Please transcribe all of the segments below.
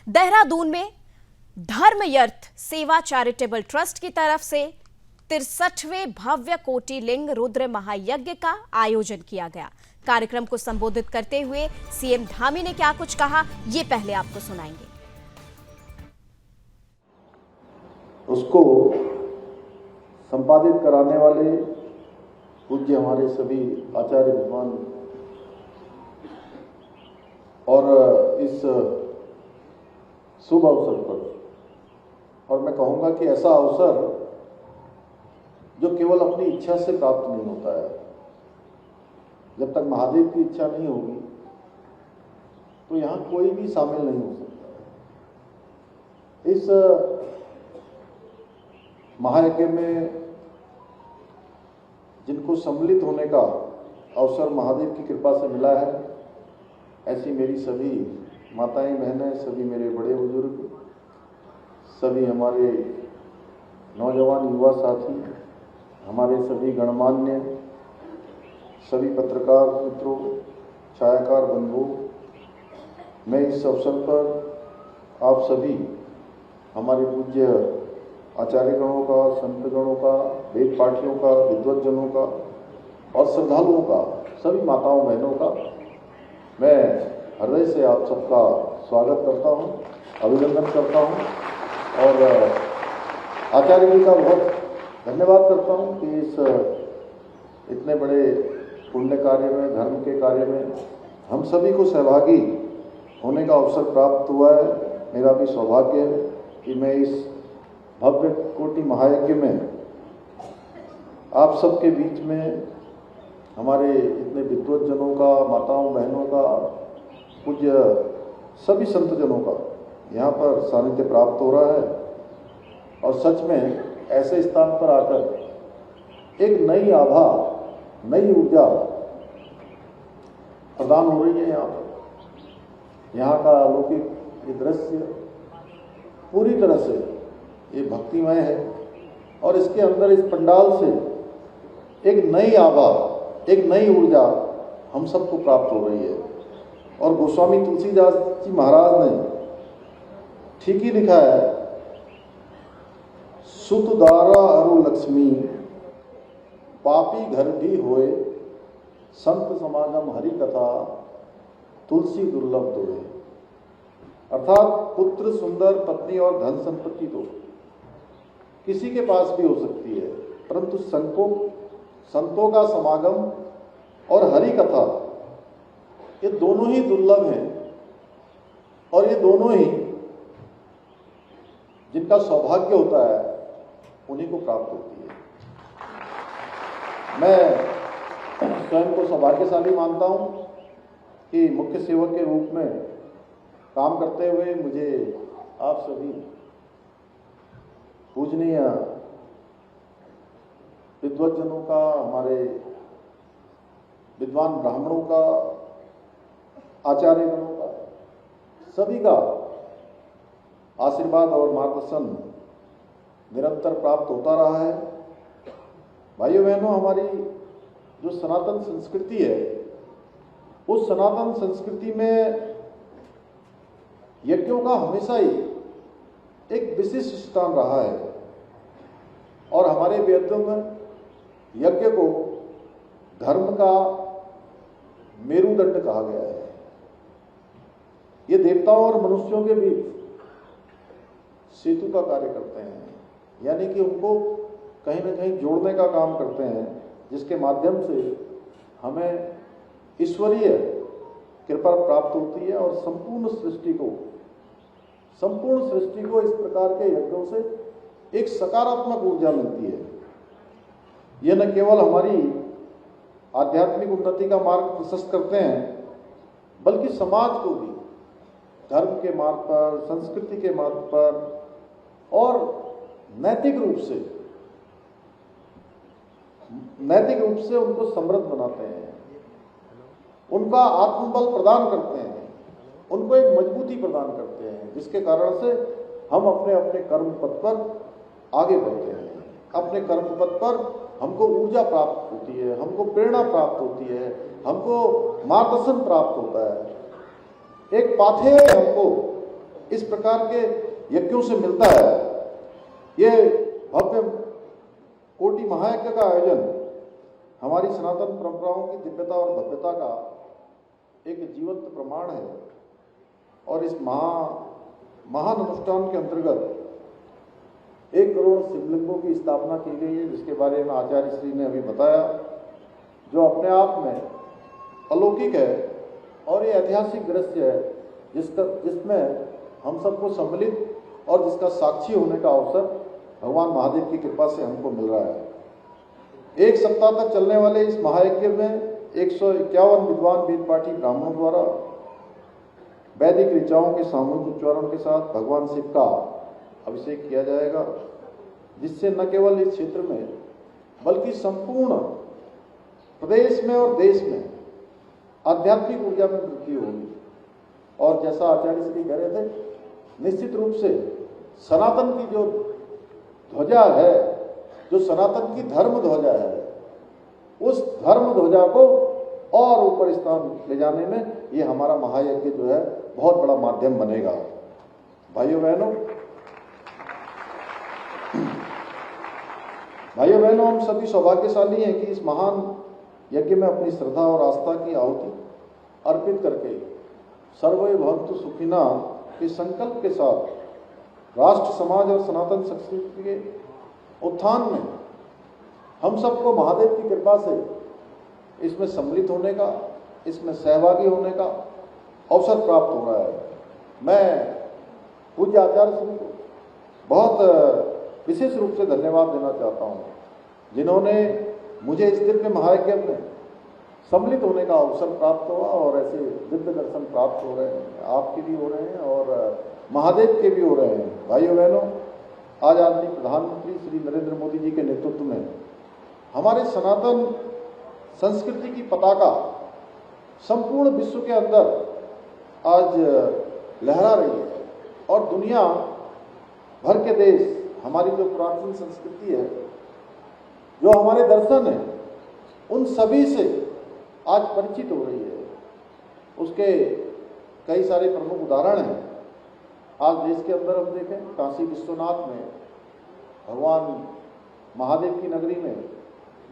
देहरादून में धर्मयर्थ सेवा charitable trust की तरफ से 63वें भव्य कोटिलिंग रुद्र महायज्ञ का आयोजन किया गया। कार्यक्रम को संबोधित करते हुए सीएम धामी ने क्या कुछ कहा, ये पहले आपको सुनाएंगे। उसको संपादित कराने वाले पूज्य हमारे सभी आचार्य विद्वान और इस शुभ अवसर पर, और मैं कहूंगा कि ऐसा अवसर जो केवल अपनी इच्छा से प्राप्त नहीं होता है। जब तक महादेव की इच्छा नहीं होगी तो यहां कोई भी शामिल नहीं हो सकता। इस महायज्ञ में जिनको सम्मिलित होने का अवसर महादेव की कृपा से मिला है, ऐसी मेरी सभी माताएं बहनें, सभी मेरे बड़े बुजुर्ग, सभी हमारे नौजवान युवा साथी, हमारे सभी गणमान्य, सभी पत्रकार मित्रों, छायाकार बंधुओं, मैं इस अवसर पर आप सभी हमारे पूज्य आचार्य गणों का, संत गणों का, वेद पाठियों का, विद्वज्जनों का और श्रद्धालुओं का, सभी माताओं बहनों का मैं हृदय से आप सबका स्वागत करता हूं, अभिनंदन करता हूं और आचार्य जी का बहुत धन्यवाद करता हूं कि इस इतने बड़े पुण्य कार्य में, धर्म के कार्य में हम सभी को सहभागी होने का अवसर प्राप्त हुआ है। मेरा भी सौभाग्य है कि मैं इस भव्य कोटि महायज्ञ में आप सबके बीच में हमारे इतने विद्वज्जनों का, माताओं बहनों का, पूज्य सभी संतजनों का यहाँ पर सानिध्य प्राप्त हो रहा है। और सच में ऐसे स्थान पर आकर एक नई आभा, नई ऊर्जा प्रदान हो रही है। यहाँ पर यहाँ का अलौकिक ये दृश्य पूरी तरह से ये भक्तिमय है और इसके अंदर इस पंडाल से एक नई आभा, एक नई ऊर्जा हम सबको प्राप्त हो रही है। और गोस्वामी तुलसीदास जी महाराज ने ठीक ही लिखा है, सुत दारा अरु लक्ष्मी पापी घर भी होए, संत समागम हरि कथा तुलसी दुर्लभ दोए। अर्थात पुत्र, सुंदर पत्नी और धन संपत्ति तो किसी के पास भी हो सकती है, परंतु संतों का समागम और हरि कथा ये दोनों ही दुर्लभ हैं और ये दोनों ही जिनका सौभाग्य होता है उन्हीं को प्राप्त होती है। मैं स्वयं को सौभाग्यशाली मानता हूं कि मुख्य सेवक के रूप में काम करते हुए मुझे आप सभी पूजनीय विद्वज्जनों का, हमारे विद्वान ब्राह्मणों का, आचार्य गणों का, सभी का आशीर्वाद और मार्गदर्शन निरंतर प्राप्त होता रहा है। भाइयों बहनों, हमारी जो सनातन संस्कृति है, उस सनातन संस्कृति में यज्ञों का हमेशा ही एक विशिष्ट स्थान रहा है और हमारे वेदों में यज्ञ को धर्म का मेरुदंड कहा गया है। ये देवताओं और मनुष्यों के बीच सेतु का कार्य करते हैं, यानी कि उनको कहीं ना कहीं जोड़ने का काम करते हैं, जिसके माध्यम से हमें ईश्वरीय कृपा प्राप्त होती है और संपूर्ण सृष्टि को इस प्रकार के यज्ञों से एक सकारात्मक ऊर्जा मिलती है। यह न केवल हमारी आध्यात्मिक उन्नति का मार्ग प्रशस्त करते हैं, बल्कि समाज को भी धर्म के मार्ग पर, संस्कृति के मार्ग पर और नैतिक रूप से उनको समृद्ध बनाते हैं, उनका आत्मबल प्रदान करते हैं, उनको एक मजबूती प्रदान करते हैं, जिसके कारण से हम अपने अपने कर्म पथ पर आगे बढ़ते हैं। अपने कर्म पथ पर हमको ऊर्जा प्राप्त होती है, हमको प्रेरणा प्राप्त होती है, हमको मार्गदर्शन प्राप्त होता है। एक पाथेय हमको इस प्रकार के यज्ञों से मिलता है। ये भव्य कोटि महायज्ञ का आयोजन हमारी सनातन परंपराओं की दिव्यता और भव्यता का एक जीवंत प्रमाण है और इस महान अनुष्ठान के अंतर्गत 1 करोड़ शिवलिंगों की स्थापना की गई है, जिसके बारे में आचार्य श्री ने अभी बताया, जो अपने आप में अलौकिक है और ये ऐतिहासिक दृश्य है जिसमें हम सबको सम्मिलित और जिसका साक्षी होने का अवसर भगवान महादेव की कृपा से हमको मिल रहा है। 1 सप्ताह तक चलने वाले इस महायज्ञ में 151 विद्वान वेद पाठी ब्राह्मणों द्वारा वैदिक ऋचाओं के सामूहिक उच्चारण के साथ भगवान शिव का अभिषेक किया जाएगा, जिससे न केवल इस क्षेत्र में बल्कि संपूर्ण प्रदेश में और देश में आध्यात्मिक ऊर्जा में वृद्धि होगी। और जैसा आचार्य श्री कह रहे थे, निश्चित रूप से सनातन की जो ध्वजा है, जो सनातन की धर्म ध्वजा है, उस धर्म ध्वजा को और ऊपर स्थान ले जाने में ये हमारा महायज्ञ जो है बहुत बड़ा माध्यम बनेगा। भाइयों बहनों, हम सभी सौभाग्यशाली हैं कि इस महान यज्ञ में अपनी श्रद्धा और आस्था की आहुति अर्पित करके सर्वे भवन्तु सुखिना के संकल्प के साथ राष्ट्र, समाज और सनातन संस्कृति के उत्थान में हम सबको महादेव की कृपा से इसमें सम्मिलित होने का, इसमें सहभागी होने का अवसर प्राप्त हो रहा है। मैं पूज्य आचार्य श्री को बहुत विशेष रूप से धन्यवाद देना चाहता हूँ, जिन्होंने मुझे इस दिव्य महायज्ञ में सम्मिलित होने का अवसर प्राप्त हुआ और ऐसे दिव्य दर्शन प्राप्त हो रहे हैं। आपके भी हो रहे हैं और महादेव के भी हो रहे हैं। भाइयों बहनों, आज आदरणीय प्रधानमंत्री श्री नरेंद्र मोदी जी के नेतृत्व में हमारे सनातन संस्कृति की पताका संपूर्ण विश्व के अंदर आज लहरा रही है और दुनिया भर के देश हमारी जो प्राचीन संस्कृति है, जो हमारे दर्शन है, उन सभी से आज परिचित हो रही है। उसके कई सारे प्रमुख उदाहरण हैं। आज देश के अंदर हम देखें, काशी विश्वनाथ में भगवान महादेव की नगरी में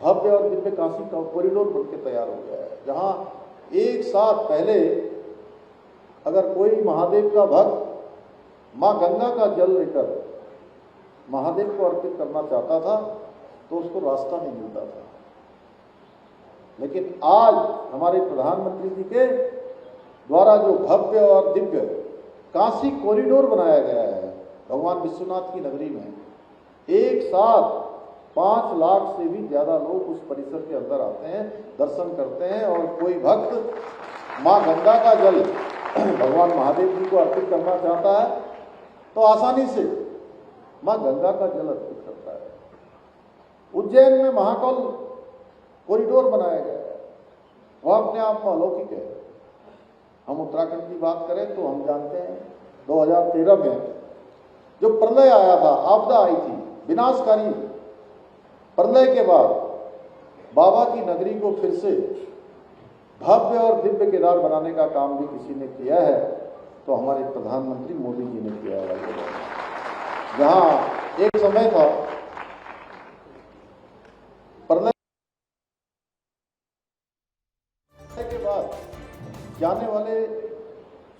भव्य और दिव्य काशी का कॉरिडोर बन के तैयार हो गया है, जहां एक साथ पहले अगर कोई महादेव का भक्त मां गंगा का जल लेकर महादेव को अर्पित करना चाहता था तो उसको रास्ता नहीं मिलता था। लेकिन आज हमारे प्रधानमंत्री जी के द्वारा जो भव्य और दिव्य काशी कॉरिडोर बनाया गया है भगवान विश्वनाथ की नगरी में, एक साथ 5 लाख से भी ज्यादा लोग उस परिसर के अंदर आते हैं, दर्शन करते हैं और कोई भक्त मां गंगा का जल भगवान महादेव जी को अर्पित करना चाहता है तो आसानी से मां गंगा का जल अर्पित करता है। उज्जैन में महाकाल कॉरिडोर बनाया गया है, वह अपने आप में अलौकिक है। हम उत्तराखंड की बात करें तो हम जानते हैं 2013 में जो प्रलय आया था, आपदा आई थी, विनाशकारी प्रलय के बाद बाबा की नगरी को फिर से भव्य और दिव्य केदार बनाने का काम भी किसी ने किया है तो हमारे प्रधानमंत्री मोदी जी ने किया है। जहां एक समय था प्रलय के बाद जाने वाले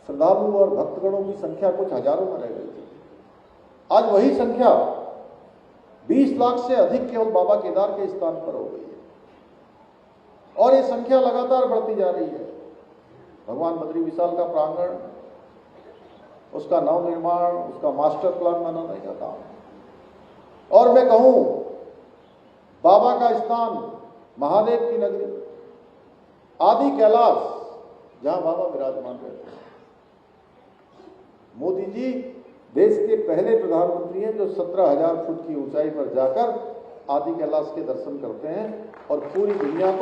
श्रद्धालु और भक्तगणों की संख्या कुछ हजारों में रह गई थी। आज वही संख्या 20 लाख से अधिक केवल बाबा केदार के स्थान पर हो गई है और ये संख्या लगातार बढ़ती जा रही है। भगवान बद्री विशाल का प्रांगण, उसका नव निर्माण, उसका मास्टर प्लान बनाने का काम। और मैं कहूं, बाबा का स्थान, महादेव की नगरी, आदि कैलाश, जहां बाबा विराजमान रहते हैं। मोदी जी देश के पहले प्रधानमंत्री हैं जो 17,000 फुट की ऊंचाई पर जाकर आदि कैलाश के दर्शन करते हैं और पूरी दुनिया को